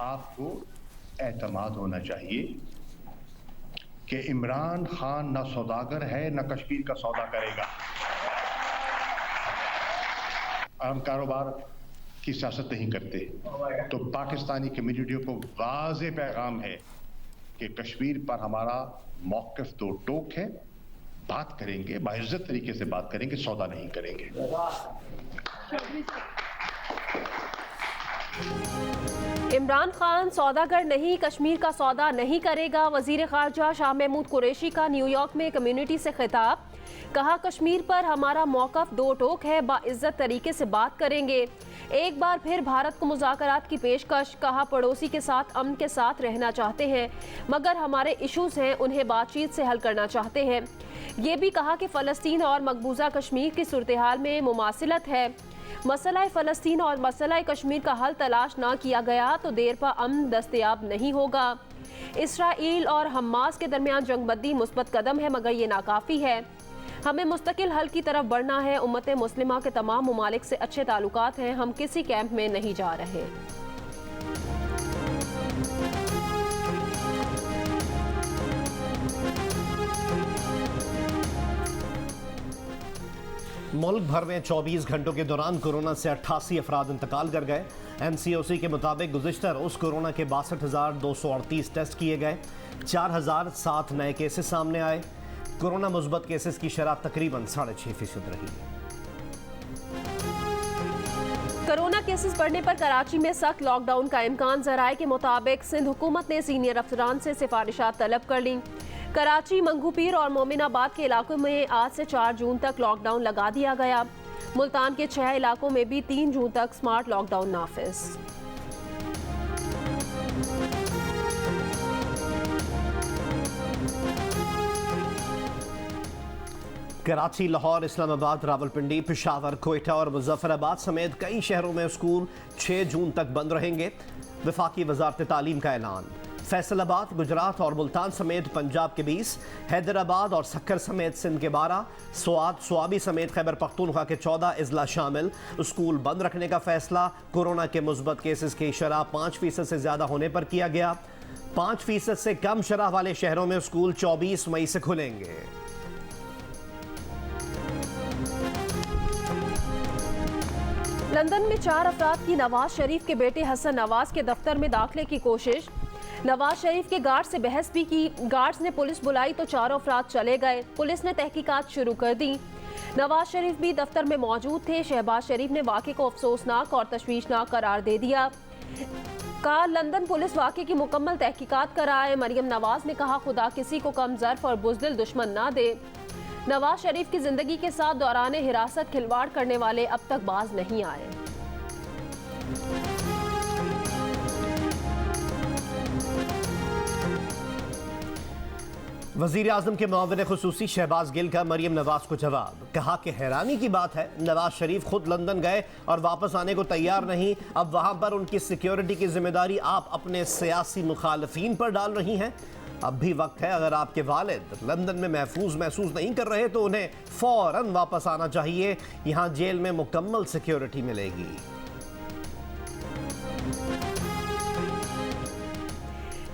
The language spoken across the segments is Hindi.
आपको एतमाद होना चाहिए कि इमरान खान न सौदागर है न कश्मीर का सौदा करेगा। हम कारोबार की सियासत नहीं करते। तो पाकिस्तानी कम्युनिटियों को वाज़े पैगाम है कि कश्मीर पर हमारा मौक़िफ़ दो टोक है। बात करेंगे, बाइज्जत तरीके से बात करेंगे, सौदा नहीं करेंगे। इमरान खान सौदागर नहीं, कश्मीर का सौदा नहीं करेगा। वजीर खारजा शाह महमूद कुरैशी का न्यूयॉर्क में कम्युनिटी से खिताब। कहा, कश्मीर पर हमारा मौक़िफ़ दो टोक है, बाइज्जत तरीके से बात करेंगे। एक बार फिर भारत को मुज़ाकरात की पेशकश। कहा, पड़ोसी के साथ अमन के साथ रहना चाहते हैं, मगर हमारे इशूज़ हैं, उन्हें बातचीत से हल करना चाहते हैं। ये भी कहा कि फ़लस्तीन और मकबूजा कश्मीर की सूरत हाल में मुमासिलत है। मसला फ़लस्तीन और मसला कश्मीर का हल तलाश ना किया गया तो देर पर अमन दस्तयाब नहीं होगा। इसराइल और हमास के दरमियान जंगबंदी मुस्बत कदम है, मगर ये नाकाफ़ी है। हमें मुस्तकिल हल की तरफ बढ़ना है। उम्मत मुस्लिमा के तमाम ममालिक से अच्छे ताल्लुकात हैं। हम किसी कैंप में नहीं जा रहे। मुल्क भर में 24 घंटों के दौरान कोरोना से 88 अफराद इंतकाल कर गए। NCOC के मुताबिक गुज़िश्ता रोज़ कोरोना के 62,238 टेस्ट किए गए। 4,007 नए केसेस सामने आए। कोरोना मुस्बत केसेस की शरह तकरीबन 6.5% रही। कोरोना केसेस बढ़ने पर कराची में सख्त लॉकडाउन का इम्कान। ज़राए के मुताबिक सिंध हुकूमत ने सीनियर अफसरान से सिफारिशात तलब कर ली। कराची, मंगूपीर और मोमिनाबाद के इलाकों में आज से 4 जून तक लॉकडाउन लगा दिया गया। मुल्तान के 6 इलाकों में भी 3 जून तक स्मार्ट लॉकडाउन नाफिज। कराची, लाहौर, इस्लामाबाद, रावलपिंडी, पेशावर, कोयटा और मुजफ्फराबाद समेत कई शहरों में स्कूल 6 जून तक बंद रहेंगे। वफाकी वजारत तालीम का ऐलान। फैसलाबाद, गुजरात और मुल्तान समेत पंजाब के 20, हैदराबाद और सक्कर समेत सिंध के 12, स्वात, स्वाबी समेत खैबर पख्तूनख्वा के 14 अजला शामिल। स्कूल बंद रखने का फैसला कोरोना के मुस्बत केसेस की शरह 5% से ज़्यादा होने पर किया गया। 5% से कम शरह वाले शहरों में स्कूल 24 मई से खुलेंगे। लंदन में 4 अफराद की नवाज शरीफ के बेटे हसन नवाज के दफ्तर में दाखिले की कोशिश। नवाज शरीफ के गार्ड से बहस भी की। गार्ड्स ने पुलिस बुलाई तो 4 अफराद चले गए। पुलिस ने तहकीकात शुरू कर दी। नवाज शरीफ भी दफ्तर में मौजूद थे। शहबाज शरीफ ने वाक़े को अफसोसनाक और तशवीशनाक करार दे दिया। कहा, लंदन पुलिस वाक़े की मुकम्मल तहकीकात कराए। मरियम नवाज ने कहा, खुदा किसी को कम ज़र्फ और बुज़दिल दुश्मन ना दे। नवाज शरीफ की जिंदगी के साथ दौरान हिरासत खिलवाड़ करने वाले अब तक बाज नहीं आए। वज़ीर आज़म के मुआविन खुसूसी शहबाज गिल का मरियम नवाज को जवाब। कहा कि हैरानी की बात है, नवाज शरीफ खुद लंदन गए और वापस आने को तैयार नहीं। अब वहाँ पर उनकी सिक्योरिटी की जिम्मेदारी आप अपने सियासी मुखालफीन पर डाल रही हैं। अब भी वक्त है, अगर आपके वालिद लंदन में महफूज महसूस नहीं कर रहे तो उन्हें फ़ौरन वापस आना चाहिए। यहाँ जेल में मुकम्मल सिक्योरिटी मिलेगी।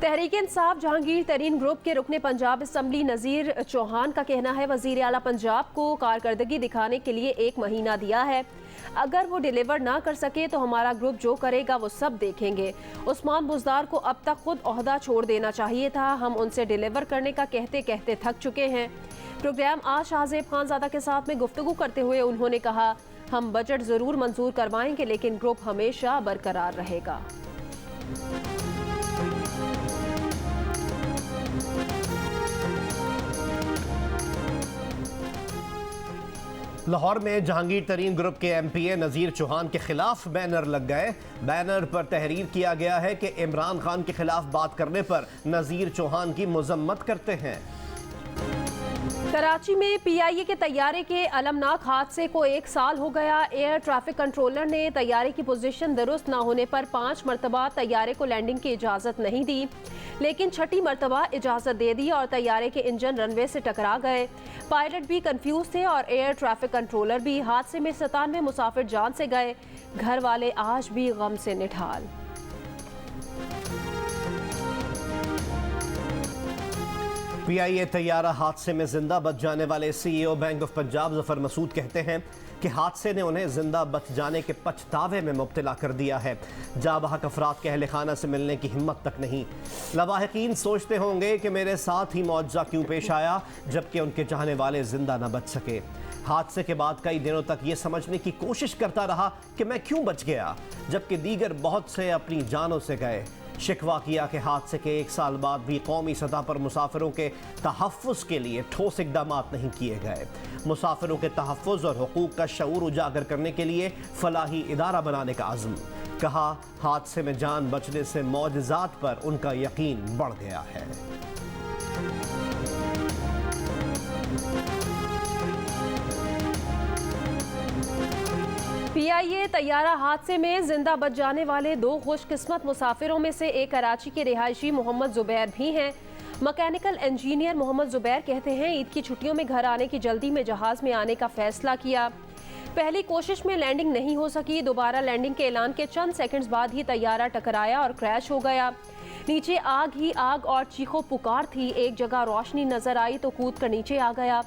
तहरीक इंसाफ जहांगीर तरीन ग्रुप के रुकने पंजाब असम्बली नज़ीर चौहान का कहना है, वज़ीर आला पंजाब को कारकर्दगी दिखाने के लिए 1 महीना दिया है। अगर वो डिलीवर ना कर सके तो हमारा ग्रुप जो करेगा वो सब देखेंगे। उस्मान बुज़दार को अब तक खुद ओहदा छोड़ देना चाहिए था। हम उनसे डिलीवर करने का कहते कहते थक चुके हैं। प्रोग्राम आज शाहजेब खानज़ादा के साथ में गुफ्तगू करते हुए उन्होंने कहा, हम बजट ज़रूर मंजूर करवाएंगे लेकिन ग्रुप हमेशा बरकरार रहेगा। लाहौर में जहांगीर तरीन ग्रुप के MPA नज़ीर चौहान के खिलाफ बैनर लग गए। बैनर पर तहरीर किया गया है कि इमरान खान के खिलाफ बात करने पर नज़ीर चौहान की मजम्मत करते हैं। कराची में पीआईए के तैयारे के अलमनाक हादसे को 1 साल हो गया। एयर ट्रैफिक कंट्रोलर ने तैयारे की पोजीशन दुरुस्त न होने पर 5 मरतबा तैयारे को लैंडिंग की इजाज़त नहीं दी, लेकिन 6ठी मरतबा इजाज़त दे दी और तैयारे के इंजन रनवे से टकरा गए। पायलट भी कंफ्यूज थे और एयर ट्रैफिक कंट्रोलर भी। हादसे में 97 मुसाफिर जान से गए। घर वाले आज भी गम से निठाल। पीआईए तैयारा हादसे में जिंदा बच जाने वाले CEO bank of Punjab Zafar Masood कहते हैं कि हादसे ने उन्हें जिंदा बच जाने के पछतावे में मुब्तला कर दिया है। जाबहक अफराद के अहले खाना से मिलने की हिम्मत तक नहीं। लवाहिकीन सोचते होंगे कि मेरे साथ ही मुआवजा क्यों पेश आया, जबकि उनके चाहने वाले जिंदा न बच सके। हादसे के बाद कई दिनों तक ये समझने की कोशिश करता रहा कि मैं क्यों बच गया, जबकि दीगर बहुत से अपनी जानों से गए। शिकवा किया कि हादसे के 1 साल बाद भी कौमी सतह पर मुसाफिरों के तहफ़्फ़ुज़ के लिए ठोस इक़दाम नहीं किए गए। मुसाफिरों के तहफ़्फ़ुज़ और हुकूक़ का शऊर उजागर करने के लिए फलाही इदारा बनाने का अज़्म। कहा, हादसे में जान बचने से मौजज़ात पर उनका यकीन बढ़ गया है। पीआईए तैयारा हादसे में जिंदा बच जाने वाले 2 खुशकिस्मत मुसाफिरों में से एक कराची के रिहायशी मोहम्मद जुबैर भी हैं। मैकेनिकल इंजीनियर मोहम्मद जुबैर कहते हैं, ईद की छुट्टियों में घर आने की जल्दी में जहाज में आने का फैसला किया। पहली कोशिश में लैंडिंग नहीं हो सकी। दोबारा लैंडिंग के ऐलान के चंद सेकंड्स बाद ही तैयारा टकराया और क्रैश हो गया। नीचे आग ही आग और चीखो पुकार थी। एक जगह रोशनी नजर आई तो कूद कर नीचे आ गया।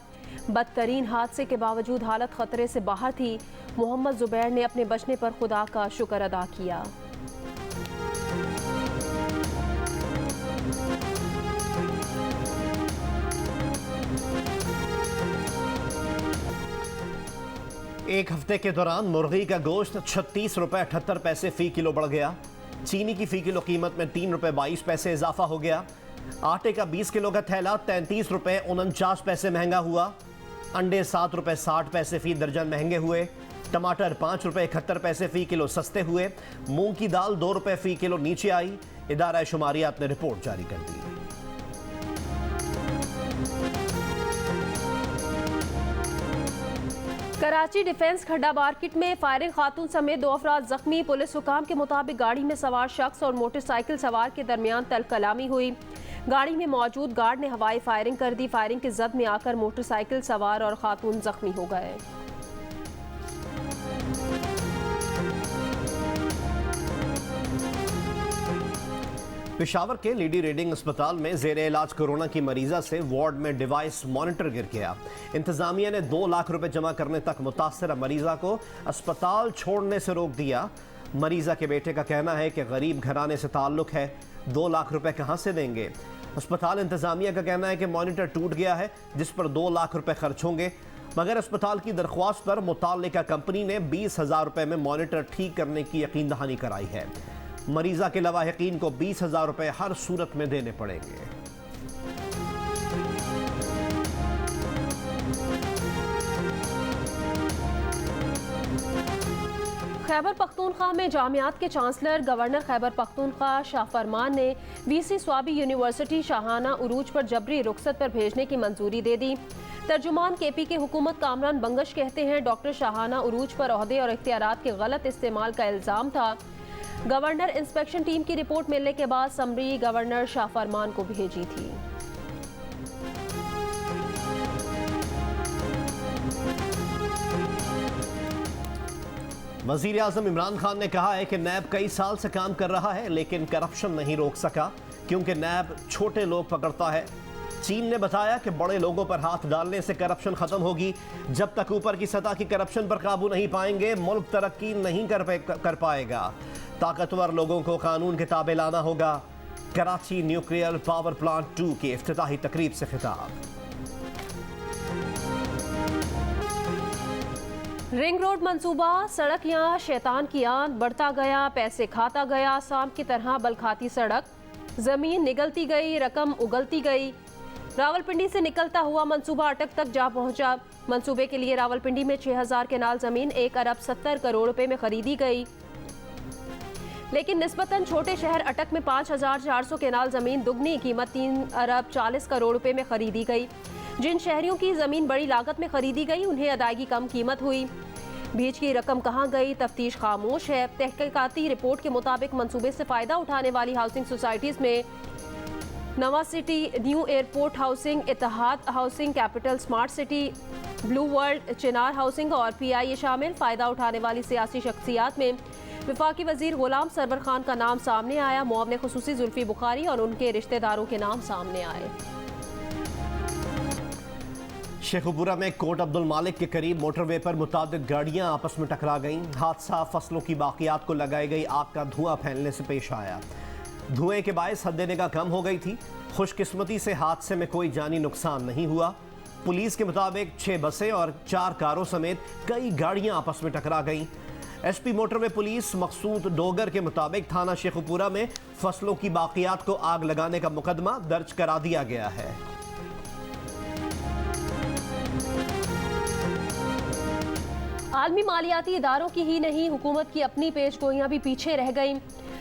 बदतरीन हादसे के बावजूद हालत खतरे से बाहर थी। मोहम्मद जुबैर ने अपने बचने पर खुदा का शुक्र अदा किया। एक हफ्ते के दौरान मुर्गी का गोश्त 36 रुपए 78 पैसे फी किलो बढ़ गया। चीनी की फी किलो कीमत में 3 रुपए 22 पैसे इजाफा हो गया। आटे का 20 किलो का थैला 33 रुपए 49 पैसे महंगा हुआ। अंडे 7 रुपए 60 पैसे फी दर्जन महंगे हुए। टमाटर 5 रुपए 71 पैसे फी किलो सस्ते हुए। मूंग की दाल 2 रुपए फी किलो नीचे आई। इदारा शुमारियात ने रिपोर्ट जारी कर दी। कराची डिफेंस खड्डा मार्केट में फायरिंग, खातून समेत 2 अफराद जख्मी। पुलिस हुकाम के मुताबिक गाड़ी में सवार शख्स और मोटरसाइकिल सवार के दरमियान तलकलामी हुई। गाड़ी में मौजूद गार्ड ने हवाई फायरिंग कर दी। फायरिंग की जद में आकर मोटरसाइकिल सवार और खातून जख्मी हो गए। पेशावर के लेडी रेडिंग अस्पताल में जेर इलाज कोरोना की मरीजा से वार्ड में डिवाइस मॉनिटर गिर गया। इंतजामिया ने 2 लाख रुपए जमा करने तक मुतासरा मरीजा को अस्पताल छोड़ने से रोक दिया। मरीजा के बेटे का कहना है कि गरीब घराने से ताल्लुक है, 2 लाख रुपए कहां से देंगे। अस्पताल इंतजामिया का कहना है कि मॉनिटर टूट गया है, जिस पर 2 लाख रुपए खर्च होंगे, मगर अस्पताल की दरख्वास्त पर मुताल्लिका कंपनी ने 20,000 रुपए में मॉनिटर ठीक करने की यकीन दहानी कराई है। मरीजा के लवाहिकीन को 20,000 रुपए हर सूरत में देने पड़ेंगे। खैबर पख्तूनख्वा में जामियात के चांसलर गवर्नर खैबर पख्तूनख्वा शाह फरमान ने वीसी स्वाबी यूनिवर्सिटी शाहाना उरूज पर जबरी रुखसत पर भेजने की मंजूरी दे दी। तर्जुमान केपी के हुकूमत कामरान बंगश कहते हैं, डॉक्टर शाहाना उरूज पर ओहदे और इख्तियारात के गलत इस्तेमाल का इल्ज़ाम था। गवर्नर इंस्पेक्शन टीम की रिपोर्ट मिलने के बाद समरी गवर्नर शाह फरमान को भेजी थी। वज़ीर आज़म इमरान खान ने कहा है कि नैब कई साल से काम कर रहा है, लेकिन करप्शन नहीं रोक सका, क्योंकि नैब छोटे लोग पकड़ता है। चीन ने बताया कि बड़े लोगों पर हाथ डालने से करप्शन खत्म होगी। जब तक ऊपर की सतह की करप्शन पर काबू नहीं पाएंगे, मुल्क तरक्की नहीं कर पाएगा। ताकतवर लोगों को कानून के ताबे लाना होगा। कराची न्यूक्लियर पावर प्लांट 2 की इफ्तिताही तकरीब से खिताब। रिंग रोड मंसूबा, सड़क यहाँ शैतान की आंत, बढ़ता गया, पैसे खाता गया, सांप की तरह बल खाती सड़क, जमीन निगलती गई, रकम उगलती गई। रावलपिंडी से निकलता हुआ मंसूबा अटक तक जा पहुंचा। मंसूबे के लिए रावलपिंडी में 6,000 केनाल जमीन 1 अरब 70 करोड़ रुपए में खरीदी गई, लेकिन निस्बतन छोटे शहर अटक में 5,400 केनाल जमीन दुगनी कीमत 3 अरब 40 करोड़ रुपए में खरीदी गई। जिन शहरियों की जमीन बड़ी लागत में खरीदी गई उन्हें अदायगी कम कीमत हुई। बीच की रकम कहां गई, तफ्तीश खामोश है। तहकीकाती रिपोर्ट के मुताबिक मंसूबे से फायदा उठाने वाली हाउसिंग सोसाइटीज में Nova city, new airport housing, Ittehad housing, capital smart city, blue world, Chinar housing और PIA शामिल। फायदा उठाने वाली सियासी शख्सियात में वफाकी वजीर गुलाम सरवर खान का नाम सामने आया। मुआवने खुसूसी जुल्फी बुखारी और उनके रिश्तेदारों के नाम सामने आए। शेखुपुरा में कोट अब्दुल मालिक के करीब मोटरवे पर मुतादिद गाड़ियां आपस में टकरा गईं। हादसा फसलों की बाकियात को लगाई गई आग का धुआं फैलने से पेश आया। धुएं के बायस हद निगाह कम हो गई थी। खुशकिस्मती से हादसे में कोई जानी नुकसान नहीं हुआ। पुलिस के मुताबिक 6 बसें और 4 कारों समेत कई गाड़ियां आपस में टकरा गईं। SP मोटरवे पुलिस मकसूद डोगर के मुताबिक थाना शेखुपुरा में फसलों की बाकियात को आग लगाने का मुकदमा दर्ज करा दिया गया है। आलमी मालियाती इदारों की ही नहीं, हुकूमत की अपनी पेशगोइयां भी पीछे रह गईं।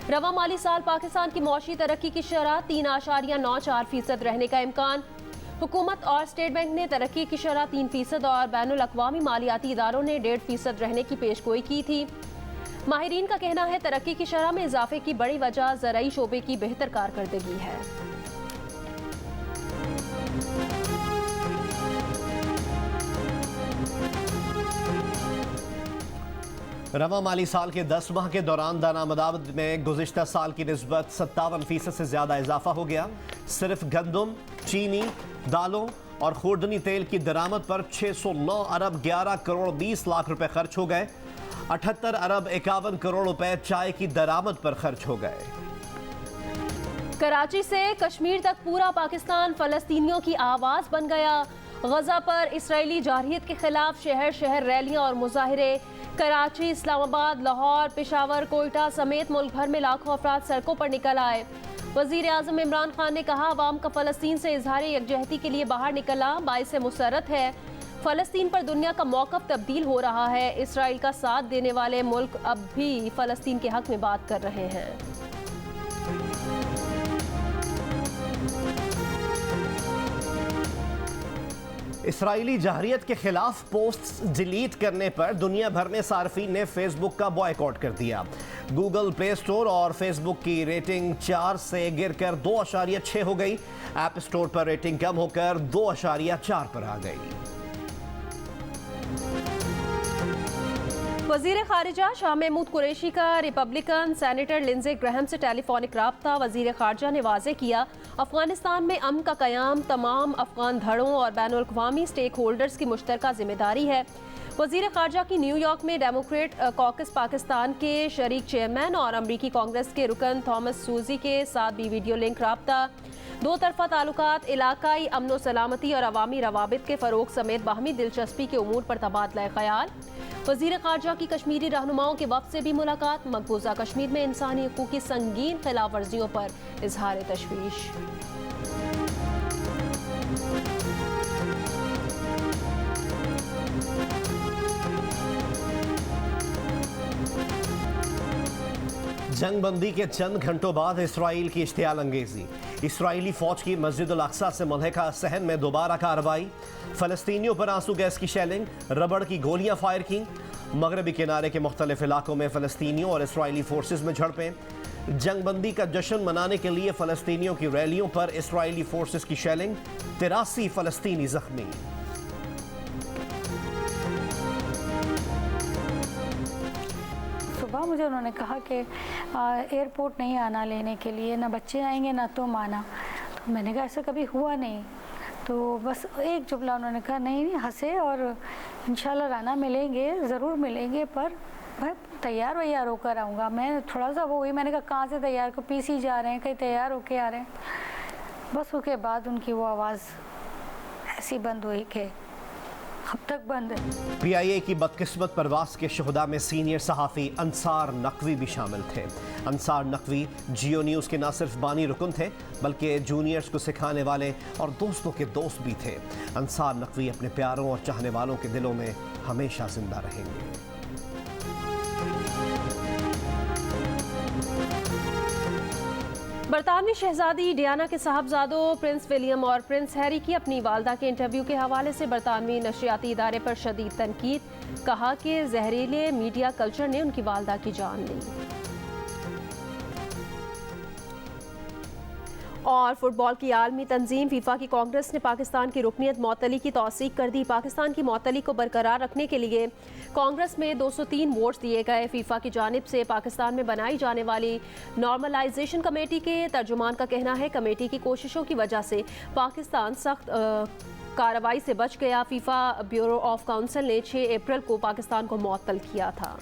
रवा माली साल पाकिस्तान की मौशी तरक्की की शरह 3.94% रहने का इम्कान। हुकूमत और स्टेट बैंक ने तरक्की की शरह 3% और बैनुल अक़वामी मालियाती इदारों ने 1.5% रहने की पेशगोई की थी। माहिरीन का कहना है तरक्की की शरह में इजाफे की बड़ी वजह ज़राई शोबे की बेहतर कारकर्दगी है। रवा माली साल के 10 माह के दौरान दानामदाद में गुज़िश्ता साल की निस्बत 57% से ज़्यादा इजाफा हो गया। सिर्फ गंदम, चीनी, दालों और खुर्दनी तेल की दरामद पर 609 अरब 11 करोड़ 20 लाख रुपए खर्च हो गए। 78 अरब 51 करोड़ रुपए चाय की दरामद पर खर्च हो गए। कराची से कश्मीर तक पूरा पाकिस्तान फ़लस्तीनियों की आवाज़ बन गया। गजा पर इसराइली जारहियत के खिलाफ शहर शहर रैलियां और मुजाहिरे। कराची, इस्लामाबाद, लाहौर, पेशावर, कोयटा समेत मुल्क भर में लाखों अफराद सड़कों पर निकल आए। वज़ीर आज़म इमरान खान ने कहा अवाम का फ़लस्तीन से इजहार यकजहती के लिए बाहर निकला बाइसे मुसर्रत है। फ़लस्तीन पर दुनिया का मौक़िफ़ तब्दील हो रहा है। इसराइल का साथ देने वाले मुल्क अब भी फ़लस्तीन के हक़ में बात कर रहे हैं। इसराइली जाहरियत के खिलाफ पोस्ट डिलीट करने पर दुनिया भर में सार्फिन ने फेसबुक का बॉयकॉट कर दिया। गूगल प्ले स्टोर और फेसबुक की रेटिंग 4 से गिरकर 2.6 हो गई। ऐप स्टोर पर रेटिंग कम होकर 2.4 पर आ गई। वज़ीर ख़ारिजा शाह महमूद कुरैशी का रिपब्लिकन सेनेटर लिंडसे ग्रैहम से टेलीफोनिक राब्ता। वज़ीर ख़ारिजा ने वाज़े किया अफ़गानिस्तान में अमन का क़याम तमाम अफ़गान धड़ों और बैनुल अक़वामी स्टेक होल्डर्स की मुश्तरका ज़िम्मेदारी है। वज़ीर ख़ारिजा की न्यूयॉर्क में डेमोक्रेट कॉकस पाकिस्तान के शरीक चेयरमैन और अमरीकी कांग्रेस के रुकन थॉमस सूजी के साथ भी वीडियो लिंक राब्ता। दो तरफ़ा ताल्लुकात, इलाकाई अमन सलामती और अवामी रवाबित के फ़रोग़ समेत बाहमी दिलचस्पी के उमूर पर तबादला ख़याल। वज़ीर ख़ारिजा की कश्मीरी रहनुमाओं के वफ़द से भी मुलाकात। मकबूजा कश्मीर में इंसानी हकूक़ की संगीन खिलाफ वर्जियों पर इजहार तशवीश। जंग बंदी के चंद घंटों बाद इसराइल की इश्तियाल अंगेजी। इसराइली फौज की मस्जिद अल अक्सा से मुल्हिका सहन में दोबारा कार्रवाई। फ़लस्तीनियों पर आंसू गैस की शेलिंग, रबड़ की गोलियां फायर की। मगरबी किनारे के मुख्तलिफ इलाकों में फ़लस्तीनियों और इसराइली फोर्सेस में झड़पें। जंग बंदी का जश्न मनाने के लिए फ़लस्तीनियों की रैलियों पर इसराइली फोर्सेस की शेलिंग। 83 फ़लस्तीनी जख्मी। सुबह मुझे उन्होंने कहा कि एयरपोर्ट नहीं आना लेने के लिए, ना बच्चे आएंगे ना तुम आना। तो मैंने कहा ऐसा कभी हुआ नहीं। तो बस एक जुमला उन्होंने कहा नहीं हंसे और इंशाल्लाह राना मिलेंगे, ज़रूर मिलेंगे, पर मैं तैयार वैयार होकर आऊँगा। मैं थोड़ा सा वो हुई, मैंने कहा कहाँ से तैयार को पीसी जा रहे हैं, कहीं तैयार होके आ रहे हैं। बस उसके बाद उनकी वो आवाज़ ऐसी बंद हुई कि अब तक बंद है। PIA की बदकिस्मत परवास के शुहदा में सीनियर सहाफ़ी अंसार नकवी भी शामिल थे। अंसार नकवी जियो न्यूज़ के न सिर्फ बानी रुकन थे बल्कि जूनियर्स को सिखाने वाले और दोस्तों के दोस्त भी थे। अंसार नकवी अपने प्यारों और चाहने वालों के दिलों में हमेशा जिंदा रहेंगे। बरतानवी शहजादी डियाना के साहबजादों प्रिंस विलियम और प्रिंस हैरी की अपनी वालदा के इंटरव्यू के हवाले से बरतानवी नशरियाती इदारे पर शदीद तनकीद, कहा कि जहरीले मीडिया कल्चर ने उनकी वालदा की जान ली। और फुटबॉल की आलमी तंजीम फीफा की कांग्रेस ने पाकिस्तान की रुकनीत मअतली की तौसीक कर दी। पाकिस्तान की मअतली को बरकरार रखने के लिए कांग्रेस में 203 वोट्स दिए गए। फीफा की जानिब से पाकिस्तान में बनाई जाने वाली नॉर्मलाइजेशन कमेटी के तर्जुमान का कहना है कमेटी की कोशिशों की वजह से पाकिस्तान सख्त कार्रवाई से बच गया। फीफा ब्यूरो ऑफ काउंसिल ने 6 अप्रैल को पाकिस्तान को मुअत्तल किया था।